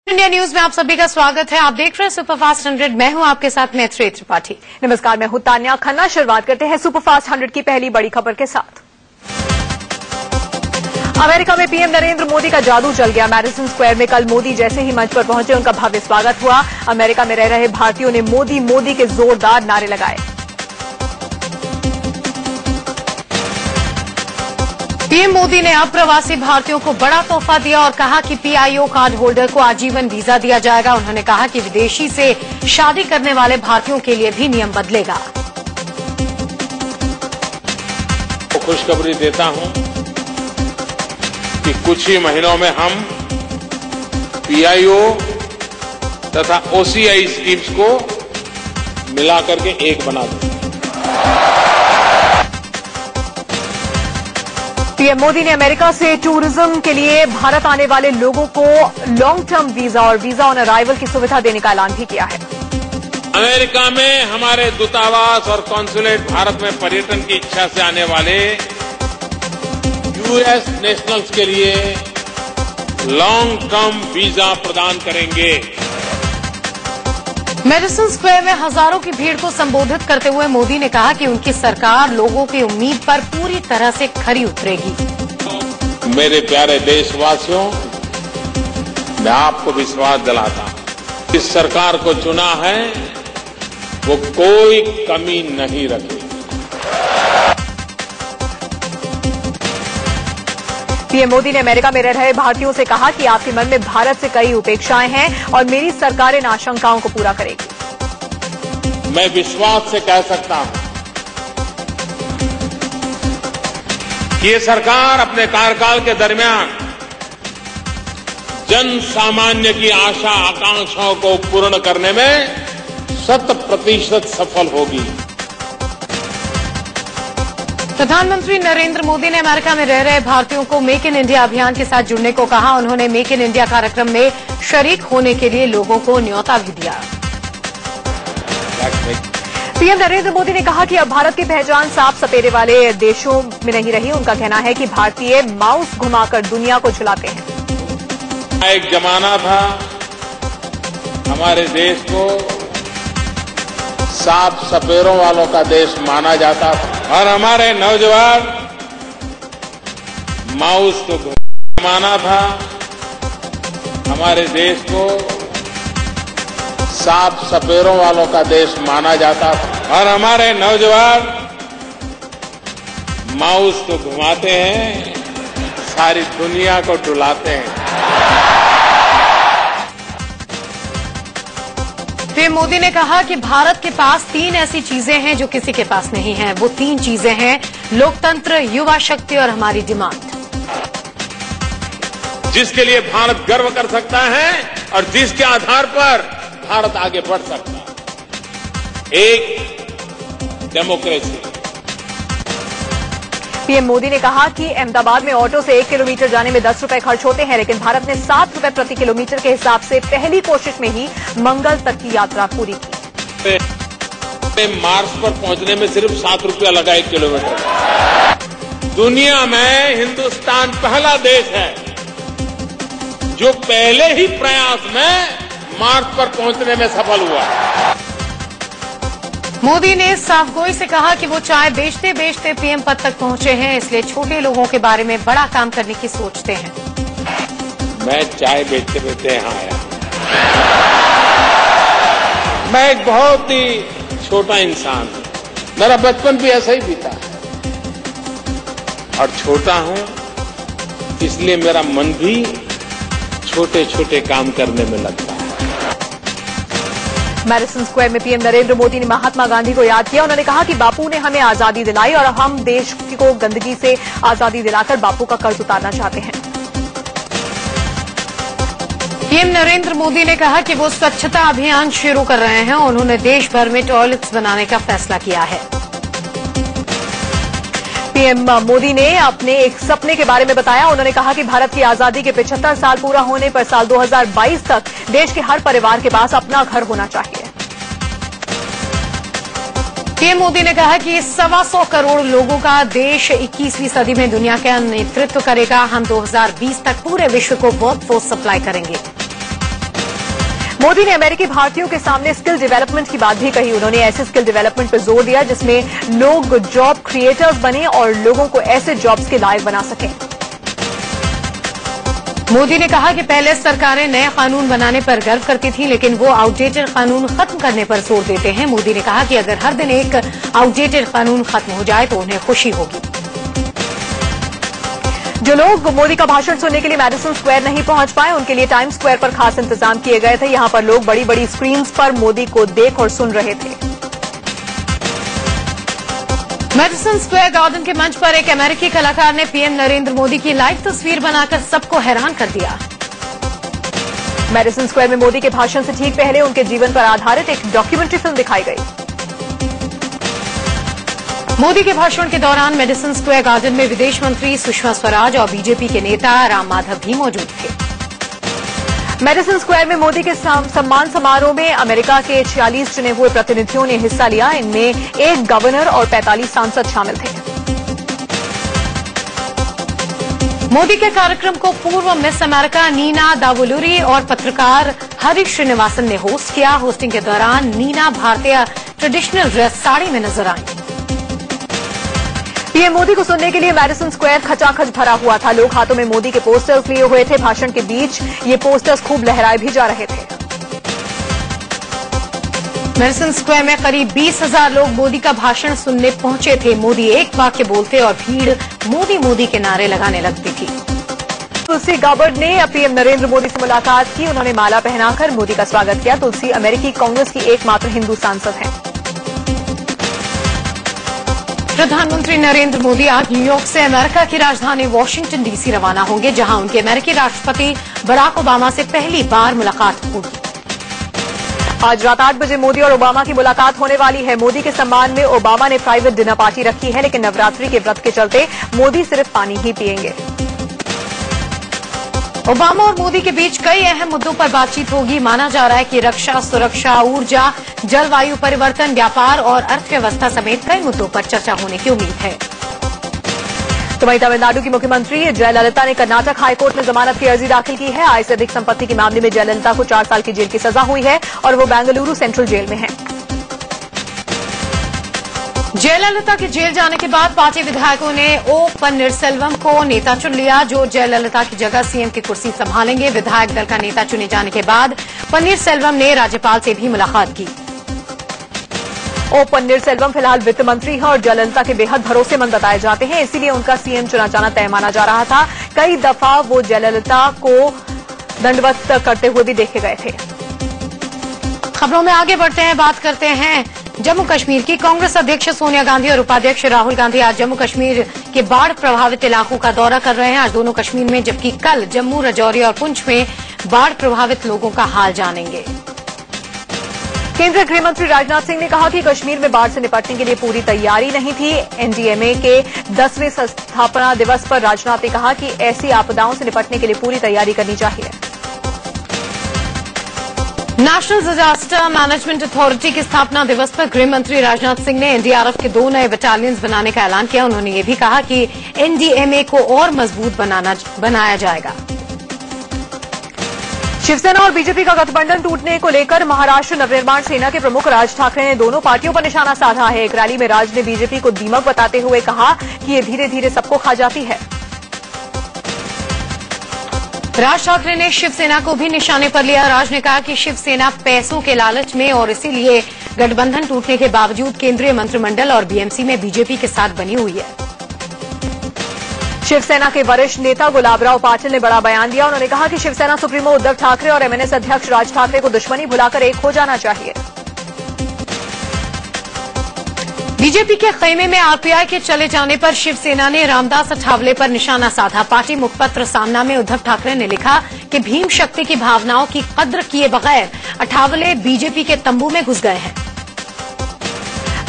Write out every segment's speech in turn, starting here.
India news में आप सभी का स्वागत है। आप देख रहे हैं सुपरफास्ट 100। मैं हूं आपके साथ मैत्री त्रिपाठी। नमस्कार, मैं हूं तान्या खन्ना। शुरुआत करते हैं सुपरफास्ट 100 की पहली बड़ी खबर के साथ। अमेरिका में पीएम नरेंद्र मोदी का जादू चल गया। मैडिसन स्क्वायर में कल मोदी जैसे ही मंच पर पहुंचे, उनका भव्य स्वागत हुआ। अमेरिका में रह रहे भारतीयों ने मोदी मोदी के जोरदार नारे लगाए। पीएम मोदी ने अप्रवासी भारतीयों को बड़ा तोहफा दिया और कहा कि पीआईओ कार्ड होल्डर को आजीवन वीजा दिया जाएगा। उन्होंने कहा कि विदेशी से शादी करने वाले भारतीयों के लिए भी नियम बदलेगा। तो खुशखबरी देता हूं कि कुछ ही महीनों में हम पीआईओ तथा ओसीआई स्कीम्स को मिलाकर के एक बना देंगे। पीएम मोदी ने अमेरिका से टूरिज्म के लिए भारत आने वाले लोगों को लॉन्ग टर्म वीजा और वीजा ऑन अराइवल की सुविधा देने का ऐलान भी किया है। अमेरिका में हमारे दूतावास और कॉन्सुलेट भारत में पर्यटन की इच्छा से आने वाले यूएस नेशनल्स के लिए लॉन्ग टर्म वीजा प्रदान करेंगे। मैडिसन स्क्वायर में हजारों की भीड़ को संबोधित करते हुए मोदी ने कहा कि उनकी सरकार लोगों की उम्मीद पर पूरी तरह से खरी उतरेगी। मेरे प्यारे देशवासियों, मैं आपको विश्वास दिलाता हूं, इस सरकार को चुना है वो कोई कमी नहीं रखेगी। पीएम मोदी ने अमेरिका में रह रहे भारतीयों से कहा कि आपके मन में भारत से कई उपेक्षाएं हैं और मेरी सरकार इन आशंकाओं को पूरा करेगी। मैं विश्वास से कह सकता हूं कि ये सरकार अपने कार्यकाल के दरमियान जन सामान्य की आशा आकांक्षाओं को पूर्ण करने में 100% सफल होगी। प्रधानमंत्री नरेंद्र मोदी ने अमेरिका में रह रहे भारतीयों को मेक इन इंडिया अभियान के साथ जुड़ने को कहा। उन्होंने मेक इन इंडिया कार्यक्रम में शरीक होने के लिए लोगों को न्योता भी दिया। पीएम नरेंद्र मोदी ने कहा कि अब भारत की पहचान साफ सपेरे वाले देशों में नहीं रही। उनका कहना है कि भारतीय माउस घुमाकर दुनिया को झुलाते हैं। एक जमाना था हमारे देश को साफ सपेरों वालों का देश माना जाता था और हमारे नौजवान माउस को जमाना था हमारे देश को साफ सपेरों वालों का देश माना जाता था और हमारे नौजवान माउस को घुमाते हैं, सारी दुनिया को डुलाते हैं। पीएम मोदी ने कहा कि भारत के पास 3 ऐसी चीजें हैं जो किसी के पास नहीं है। वो 3 चीजें हैं: लोकतंत्र, युवा शक्ति और हमारी डिमांड। जिसके लिए भारत गर्व कर सकता है और जिसके आधार पर भारत आगे बढ़ सकता है, एक डेमोक्रेसी। पीएम मोदी ने कहा कि अहमदाबाद में ऑटो से 1 किलोमीटर जाने में 10 रुपए खर्च होते हैं, लेकिन भारत ने 7 रुपए प्रति किलोमीटर के हिसाब से पहली कोशिश में ही मंगल तक की यात्रा पूरी की। मार्स पर पहुंचने में सिर्फ 7 रुपया लगा 1 किलोमीटर। दुनिया में हिंदुस्तान पहला देश है जो पहले ही प्रयास में मार्स पर पहुंचने में सफल हुआ। मोदी ने साफगोई से कहा कि वो चाय बेचते बेचते पीएम पद तक पहुंचे हैं, इसलिए छोटे लोगों के बारे में बड़ा काम करने की सोचते हैं। मैं चाय बेचते बेचते यहां आया। मैं एक बहुत ही छोटा इंसान हूं। मेरा बचपन भी ऐसा ही बीता है और छोटा हूं, इसलिए मेरा मन भी छोटे छोटे काम करने में लगता है। मैडिसन स्क्वायर में पीएम नरेंद्र मोदी ने महात्मा गांधी को याद किया। उन्होंने कहा कि बापू ने हमें आजादी दिलाई और हम देश को गंदगी से आजादी दिलाकर बापू का कर्ज उतारना चाहते हैं। पीएम नरेंद्र मोदी ने कहा कि वो स्वच्छता अभियान शुरू कर रहे हैं। उन्होंने देश भर में टॉयलेट्स बनाने का फैसला किया है। पीएम मोदी ने अपने एक सपने के बारे में बताया। उन्होंने कहा कि भारत की आजादी के 75 साल पूरा होने पर साल 2022 तक देश के हर परिवार के पास अपना घर होना चाहिए। पीएम मोदी ने कहा कि 125 करोड़ लोगों का देश 21वीं सदी में दुनिया का नेतृत्व करेगा। हम 2020 तक पूरे विश्व को वर्कफोर्स सप्लाई करेंगे। मोदी ने अमेरिकी भारतीयों के सामने स्किल डेवलपमेंट की बात भी कही। उन्होंने ऐसे स्किल डेवलपमेंट पर जोर दिया जिसमें लोग जॉब क्रिएटर्स बने और लोगों को ऐसे जॉब्स के लायक बना सकें। मोदी ने कहा कि पहले सरकारें नए कानून बनाने पर गर्व करती थी, लेकिन वो आउटडेटेड कानून खत्म करने पर जोर देते हैं। मोदी ने कहा कि अगर हर दिन एक आउटडेटेड कानून खत्म हो जाए तो उन्हें खुशी होगी। जो लोग मोदी का भाषण सुनने के लिए मैडिसन स्क्वायर नहीं पहुंच पाए, उनके लिए टाइम स्क्वायर पर खास इंतजाम किए गए थे। यहां पर लोग बड़ी बड़ी स्क्रीन पर मोदी को देख और सुन रहे थे। मैडिसन स्क्वायर गार्डन के मंच पर एक अमेरिकी कलाकार ने पीएम नरेंद्र मोदी की लाइव तस्वीर बनाकर सबको हैरान कर दिया। मैडिसन स्क्वायर में मोदी के भाषण से ठीक पहले उनके जीवन पर आधारित एक डॉक्यूमेंट्री फिल्म दिखाई गई। मोदी के भाषण के दौरान मेडिसन स्क्वायर गार्डन में विदेश मंत्री सुषमा स्वराज और बीजेपी के नेता राम माधव भी मौजूद थे। मेडिसन स्क्वायर में मोदी के सम्मान समारोह में अमेरिका के 46 चुने हुए प्रतिनिधियों ने हिस्सा लिया। इनमें 1 गवर्नर और 45 सांसद शामिल थे। मोदी के कार्यक्रम को पूर्व मिस अमेरिका नीना दावुलुरी और पत्रकार हरि श्रीनिवासन ने होस्ट किया। होस्टिंग के दौरान नीना भारतीय ट्रेडिशनल ड्रेस साड़ी में नजर आई। पीएम मोदी को सुनने के लिए मैडिसन स्क्वायर खचाखच भरा हुआ था। लोग हाथों में मोदी के पोस्टर्स लिए हुए थे। भाषण के बीच ये पोस्टर्स खूब लहराए भी जा रहे थे। मेडिसन स्क्वायर में करीब 20,000 लोग मोदी का भाषण सुनने पहुंचे थे। मोदी एक वाक्य बोलते और भीड़ मोदी मोदी के नारे लगाने लगती थी। तुलसी गाबर्ड ने पीएम नरेंद्र मोदी से मुलाकात की। उन्होंने माला पहनाकर मोदी का स्वागत किया। तुलसी अमेरिकी कांग्रेस की एकमात्र हिंदू सांसद हैं। प्रधानमंत्री नरेंद्र मोदी आज न्यूयॉर्क से अमेरिका की राजधानी वॉशिंगटन डीसी रवाना होंगे, जहां उनके अमेरिकी राष्ट्रपति बराक ओबामा से पहली बार मुलाकात होगी। आज रात 8 बजे मोदी और ओबामा की मुलाकात होने वाली है। मोदी के सम्मान में ओबामा ने प्राइवेट डिनर पार्टी रखी है, लेकिन नवरात्रि के व्रत के चलते मोदी सिर्फ पानी ही पिएंगे। ओबामा और मोदी के बीच कई अहम मुद्दों पर बातचीत होगी। माना जा रहा है कि रक्षा, सुरक्षा, ऊर्जा, जलवायु परिवर्तन, व्यापार और अर्थव्यवस्था समेत कई मुद्दों पर चर्चा होने की उम्मीद है। तो वहीं तमिलनाडु की मुख्यमंत्री जयललिता ने कर्नाटक हाईकोर्ट में जमानत की अर्जी दाखिल की है। आय से अधिक संपत्ति के मामले में जयललिता को 4 साल की जेल की सजा हुई है और वो बेंगलुरु सेंट्रल जेल में है। जयललिता के जेल जाने के बाद पार्टी विधायकों ने ओ पन्नीरसेल्वम को नेता चुन लिया, जो जयललिता की जगह सीएम की कुर्सी संभालेंगे। विधायक दल का नेता चुने जाने के बाद पन्नीरसेल्वम ने राज्यपाल से भी मुलाकात की। ओ पन्नीरसेल्वम फिलहाल वित्त मंत्री हैं और जयललिता के बेहद भरोसेमंद बताए जाते हैं, इसीलिए उनका सीएम चुना जाना तय माना जा रहा था। कई दफा वो जयललिता को दंडवत करते हुए भी देखे गए थे। खबरों में आगे बढ़ते हैं, बात करते हैं जम्मू कश्मीर की। कांग्रेस अध्यक्ष सोनिया गांधी और उपाध्यक्ष राहुल गांधी आज जम्मू कश्मीर के बाढ़ प्रभावित इलाकों का दौरा कर रहे हैं। आज दोनों कश्मीर में, जबकि कल जम्मू, राजौरी और पुंछ में बाढ़ प्रभावित लोगों का हाल जानेंगे। केंद्रीय गृह मंत्री राजनाथ सिंह ने कहा कि कश्मीर में बाढ़ से निपटने के लिए पूरी तैयारी नहीं थी। एनडीएमए के 10वें स्थापना दिवस पर राजनाथ ने कहा कि ऐसी आपदाओं से निपटने के लिए पूरी तैयारी करनी चाहिए। नेशनल डिजास्टर मैनेजमेंट अथॉरिटी की स्थापना दिवस पर गृह मंत्री राजनाथ सिंह ने एनडीआरएफ के 2 नए बटालियंस बनाने का ऐलान किया। उन्होंने ये भी कहा कि एनडीएमए को और मजबूत बनाया जाएगा। शिवसेना और बीजेपी का गठबंधन टूटने को लेकर महाराष्ट्र नवनिर्माण सेना के प्रमुख राज ठाकरे ने दोनों पार्टियों पर निशाना साधा है। एक रैली में राज ने बीजेपी को दीमक बताते हुए कहा कि ये धीरे धीरे सबको खा जाती है। राज ठाकरे ने शिवसेना को भी निशाने पर लिया। राज ने कहा कि शिवसेना पैसों के लालच में और इसीलिए गठबंधन टूटने के बावजूद केंद्रीय मंत्रिमंडल और बीएमसी में बीजेपी के साथ बनी हुई है। शिवसेना के वरिष्ठ नेता गुलाबराव पाटिल ने बड़ा बयान दिया। उन्होंने कहा कि शिवसेना सुप्रीमो उद्धव ठाकरे और एमएनएस अध्यक्ष राज ठाकरे को दुश्मनी भुलाकर एक हो जाना चाहिए। बीजेपी के खेमे में आरपीआई के चले जाने पर शिवसेना ने रामदास अठावले पर निशाना साधा। पार्टी मुखपत्र सामना में उद्धव ठाकरे ने लिखा कि भीम शक्ति की भावनाओं की कद्र किए बगैर अठावले बीजेपी के तंबू में घुस गए हैं।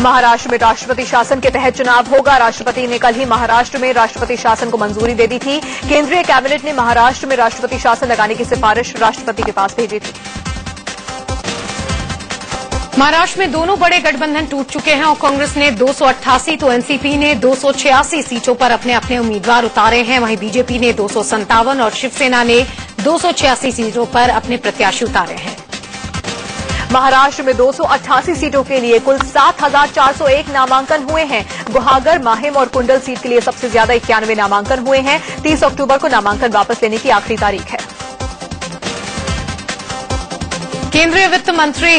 महाराष्ट्र में राष्ट्रपति शासन के तहत चुनाव होगा। राष्ट्रपति ने कल ही महाराष्ट्र में राष्ट्रपति शासन को मंजूरी दे दी थी। केंद्रीय कैबिनेट ने महाराष्ट्र में राष्ट्रपति शासन लगाने की सिफारिश राष्ट्रपति के पास भेजी थी। महाराष्ट्र में दोनों बड़े गठबंधन टूट चुके हैं और कांग्रेस ने 288 तो एनसीपी ने 286 सीटों पर अपने अपने उम्मीदवार उतारे हैं। वहीं बीजेपी ने 257 और शिवसेना ने 286 सीटों पर अपने प्रत्याशी उतारे हैं। महाराष्ट्र में 288 सीटों के लिए कुल 7,401 नामांकन हुए हैं। गुहागर, माहिम और कुंडल सीट के लिए सबसे ज्यादा 91 नामांकन हुए हैं। 30 अक्टूबर को नामांकन वापस लेने की आखिरी तारीख है। केंद्रीय वित्त मंत्री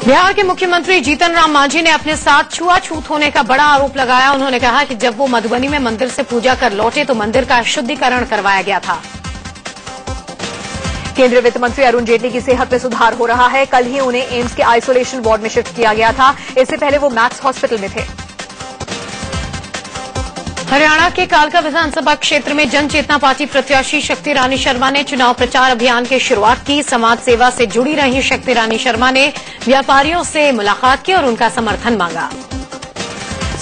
बिहार के मुख्यमंत्री जीतन राम मांझी ने अपने साथ छुआछूत होने का बड़ा आरोप लगाया। उन्होंने कहा कि जब वो मधुबनी में मंदिर से पूजा कर लौटे तो मंदिर का शुद्धिकरण करवाया गया था। केंद्रीय वित्त मंत्री अरुण जेटली की सेहत में सुधार हो रहा है। कल ही उन्हें एम्स के आइसोलेशन वार्ड में शिफ्ट किया गया था। इससे पहले वो मैक्स हॉस्पिटल में थे। हरियाणा के कालका विधानसभा क्षेत्र में जन चेतना पार्टी प्रत्याशी शक्ति रानी शर्मा ने चुनाव प्रचार अभियान की शुरुआत की। समाज सेवा से जुड़ी रही शक्ति रानी शर्मा ने व्यापारियों से मुलाकात की और उनका समर्थन मांगा।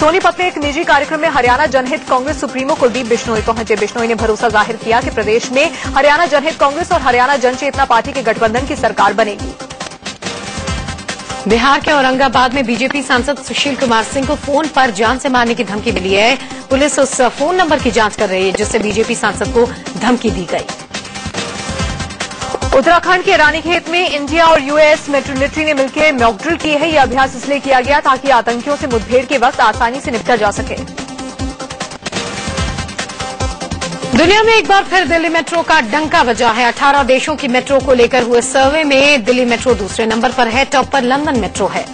सोनीपत में एक निजी कार्यक्रम में हरियाणा जनहित कांग्रेस सुप्रीमो कुलदीप बिश्नोई पहुंचे। बिश्नोई ने भरोसा जाहिर किया कि प्रदेश में हरियाणा जनहित कांग्रेस और हरियाणा जन चेतना पार्टी के गठबंधन की सरकार बनेगी। बिहार के औरंगाबाद में बीजेपी सांसद सुशील कुमार सिंह को फोन पर जान से मारने की धमकी मिली है। पुलिस उस फोन नंबर की जांच कर रही है जिससे बीजेपी सांसद को धमकी दी गई। उत्तराखंड के रानीखेत में इंडिया और यूएस मिलिट्री ने मिलकर मॉक ड्रिल की है। यह अभ्यास इसलिए किया गया ताकि आतंकियों से मुठभेड़ के वक्त आसानी से निपटा जा सके। दुनिया में एक बार फिर दिल्ली मेट्रो का डंका बजा है। 18 देशों की मेट्रो को लेकर हुए सर्वे में दिल्ली मेट्रो दूसरे नंबर पर है। टॉप पर लंदन मेट्रो है।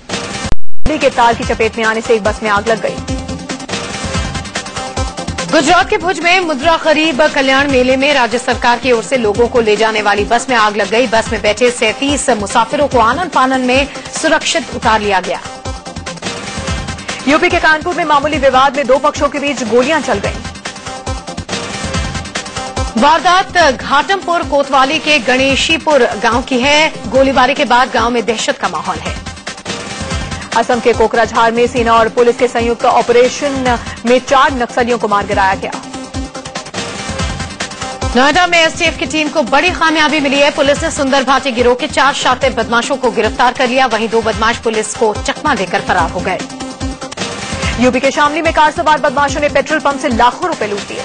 बिजली के तार की चपेट में आने से एक बस में आग लग गई। गुजरात के भुज में मुद्रा गरीब कल्याण मेले में राज्य सरकार की ओर से लोगों को ले जाने वाली बस में आग लग गई। बस में बैठे 37 मुसाफिरों को आनन फानन में सुरक्षित उतार लिया गया। यूपी के कानपुर में मामूली विवाद में दो पक्षों के बीच गोलियां चल गईं। वारदात घाटमपुर कोतवाली के गणेशीपुर गांव की है। गोलीबारी के बाद गांव में दहशत का माहौल है। असम के कोकराझार में सेना और पुलिस के संयुक्त ऑपरेशन में 4 नक्सलियों को मार गिराया गया। नोएडा में एसटीएफ की टीम को बड़ी कामयाबी मिली है। पुलिस ने सुंदर भाटी गिरोह के 4 शातिर बदमाशों को गिरफ्तार कर लिया। वहीं 2 बदमाश पुलिस को चकमा देकर फरार हो गए। यूपी के शामली में कार सवार बदमाशों ने पेट्रोल पंप से लाखों रुपए लूट लिए।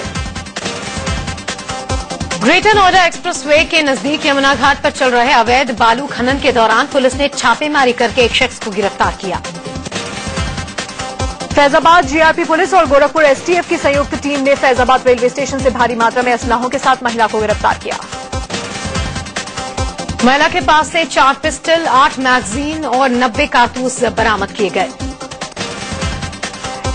ग्रेटर नोएडा एक्सप्रेसवे के नजदीक यमुना घाट पर चल रहे अवैध बालू खनन के दौरान पुलिस ने छापेमारी करके एक शख्स को गिरफ्तार किया। फैजाबाद जीआरपी पुलिस और गोरखपुर एसटीएफ की संयुक्त टीम ने फैजाबाद रेलवे स्टेशन से भारी मात्रा में असलाहों के साथ महिला को गिरफ्तार किया। महिला के पास से 4 पिस्टल, 8 मैगजीन और 90 कारतूस बरामद किए गए।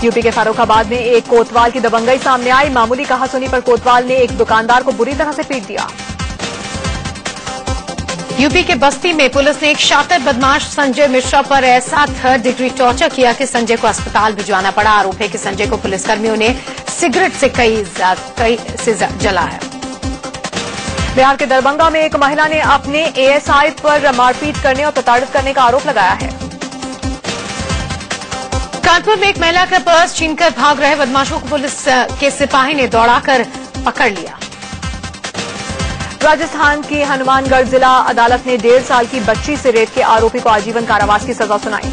यूपी के फर्रुखाबाद में एक कोतवाल की दबंगई सामने आई। मामूली कहासुनी पर कोतवाल ने एक दुकानदार को बुरी तरह से पीट दिया। यूपी के बस्ती में पुलिस ने एक शातिर बदमाश संजय मिश्रा पर ऐसा 3rd डिग्री टॉर्चर किया कि संजय को अस्पताल भिजवाना पड़ा। आरोप है कि संजय को पुलिसकर्मियों ने सिगरेट से कई से जलाया। बिहार के दरभंगा में एक महिला ने अपने एएसआई पर मारपीट करने और प्रताड़ित करने का आरोप लगाया है। कानपुर में एक महिला का पर्स छीनकर भाग रहे बदमाशों को पुलिस के सिपाही ने दौड़ाकर पकड़ लिया। राजस्थान की हनुमानगढ़ जिला अदालत ने 1.5 साल की बच्ची से रेप के आरोपी को आजीवन कारावास की सजा सुनाई।